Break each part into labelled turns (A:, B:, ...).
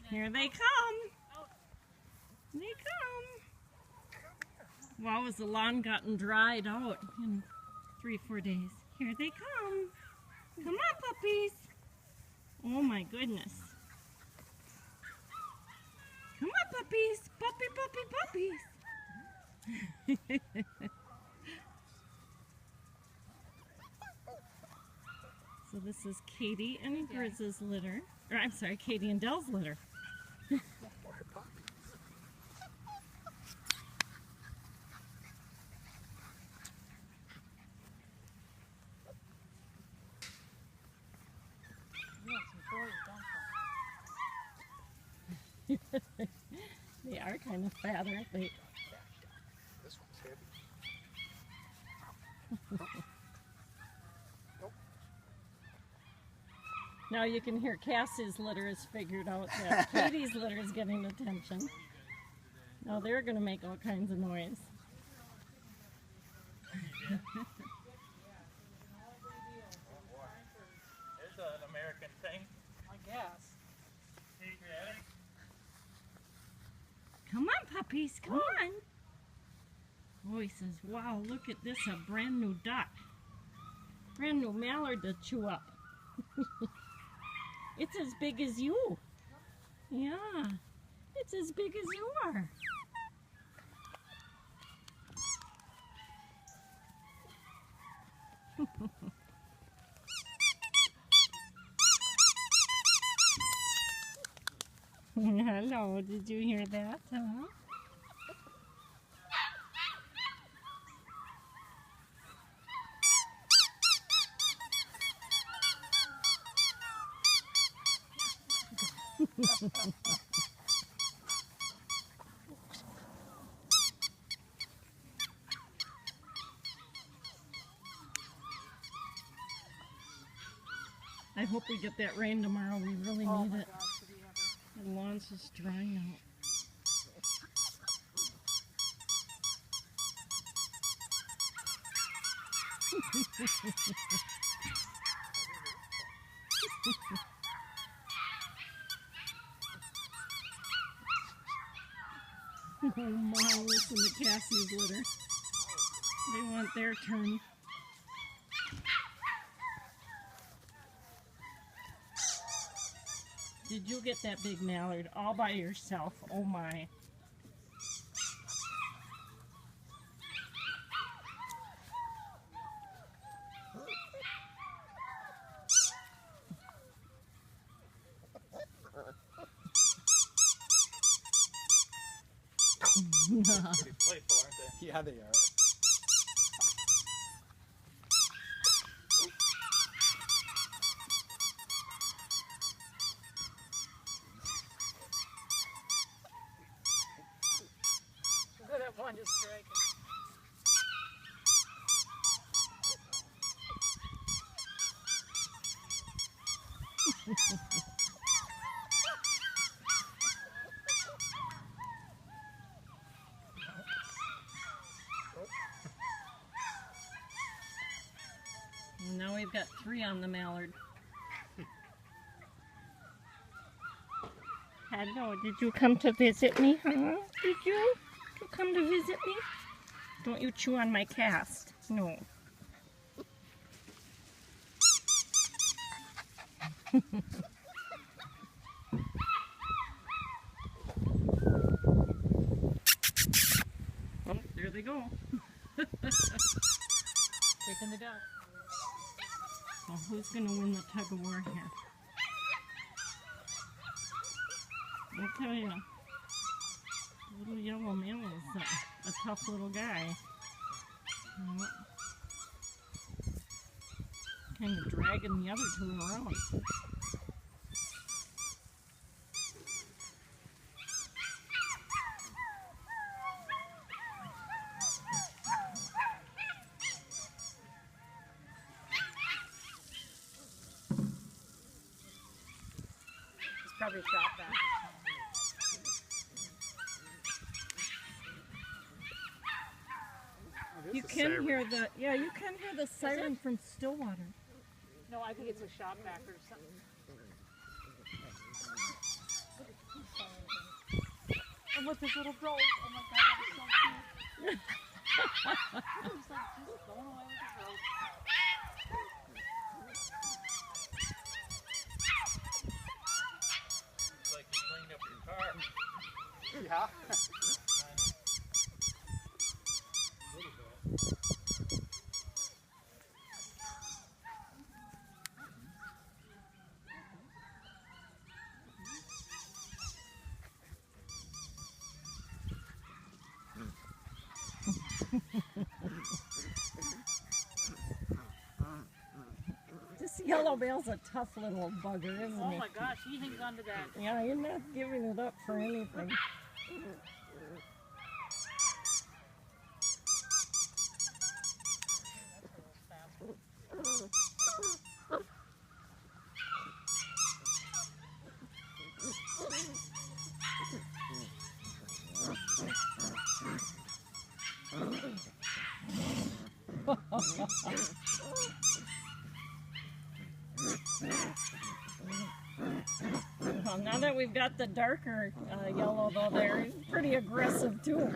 A: Here they come. They come. Wow, has the lawn gotten dried out in 3-4 days. Here they come. Come on, puppies. Oh my goodness. Come on, puppies. Puppy, puppies. So this is Katy and Grizz's litter. Or I'm sorry, Katy and Dell's litter. They are kind of fat, aren't they?
B: This one's heavy.
A: Now you can hear Cassie's litter is figured out that Katy's litter is getting attention. Now they're going to make all kinds of noise.
C: There's an American thing.
D: I guess.
A: Come on, puppies, come on. Oh, he says, wow, look at this, a brand new duck. Brand new mallard to chew up. It's as big as you. Yeah, it's as big as you are. Hello, did you hear that, huh? I hope we get that rain tomorrow. We really need it. The lawn's just drying out. Oh my, listen to Cassie's litter. They want their turn. Did you get that big mallard all by yourself? Oh my.
C: Pretty playful, aren't they?
B: Yeah, they are.
D: Look at that one just striking.
A: Now we've got 3 on the mallard. Hello, did you come to visit me, huh? Did you come to visit me? Don't you chew on my cast. No. Oh, there they go.
D: Taking the duck.
A: So who's going to win the tug of war here? I'll tell you, little yellow male is a tough little guy. Kind of dragging the other 2 around.
D: It's probably shot back.
A: You can hear the, yeah, you can hear the siren from Stillwater.
D: No, I think it's a shot back or something. with his little rope. Oh my god, that is so cute. He's like just going away with his rope.
C: It's like you cleaned up your car.
B: Yeah.
A: This yellow male's a tough little bugger, isn't
D: Oh
A: he?
D: my gosh, he hangs on to that.
A: Yeah, you're not giving it up for anything. Well, now that we've got the darker yellow though there, he's pretty aggressive too.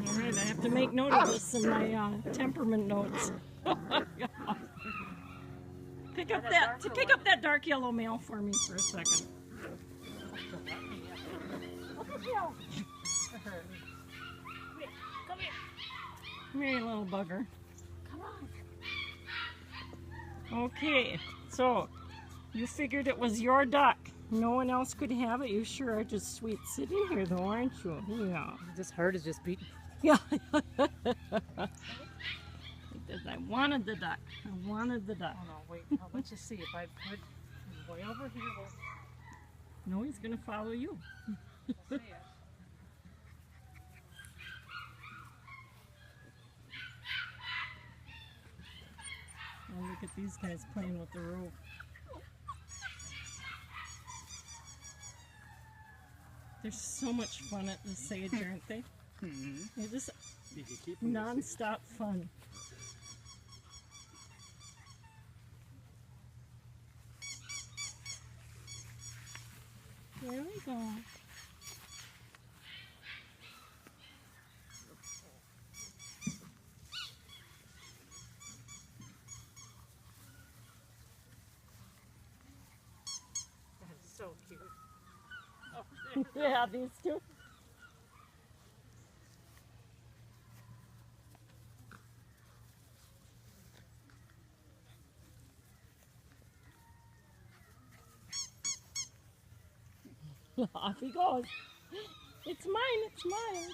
A: Alright, I have to make note of this in my temperament notes. Pick up that dark yellow male for me for a second.
D: Come here.
A: Come here, you little bugger.
D: Come on.
A: Okay, so you figured it was your duck. No one else could have it. You sure are just sweet sitting here though, aren't you? Yeah.
D: This heart is just beating.
A: Yeah. I wanted the duck. I wanted the duck.
D: Oh no, wait. I'll let you see. If I put him way over here, we'll
A: No, he's gonna follow you.
D: see it.
A: Oh, look at these guys playing with the rope. They're so much fun at the sage, aren't they? They're just
B: You can keep them
A: non-stop fun. There we go.
D: That is so cute. Oh,
A: Yeah, these two. Off he goes. It's mine, it's mine.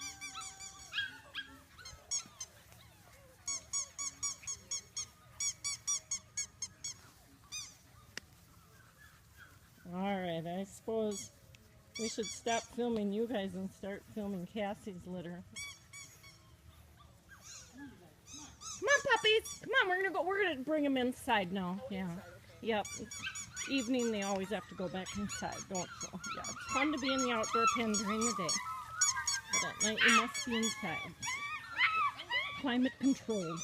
A: Alright, I suppose we should stop filming you guys and start filming Cassie's litter. Come on, puppies! Come on, we're gonna bring them inside now. Yeah. Yep. Evening they always have to go back inside, don't you? Yeah, it's fun to be in the outdoor pen during the day. But at night you must be inside. Climate controlled.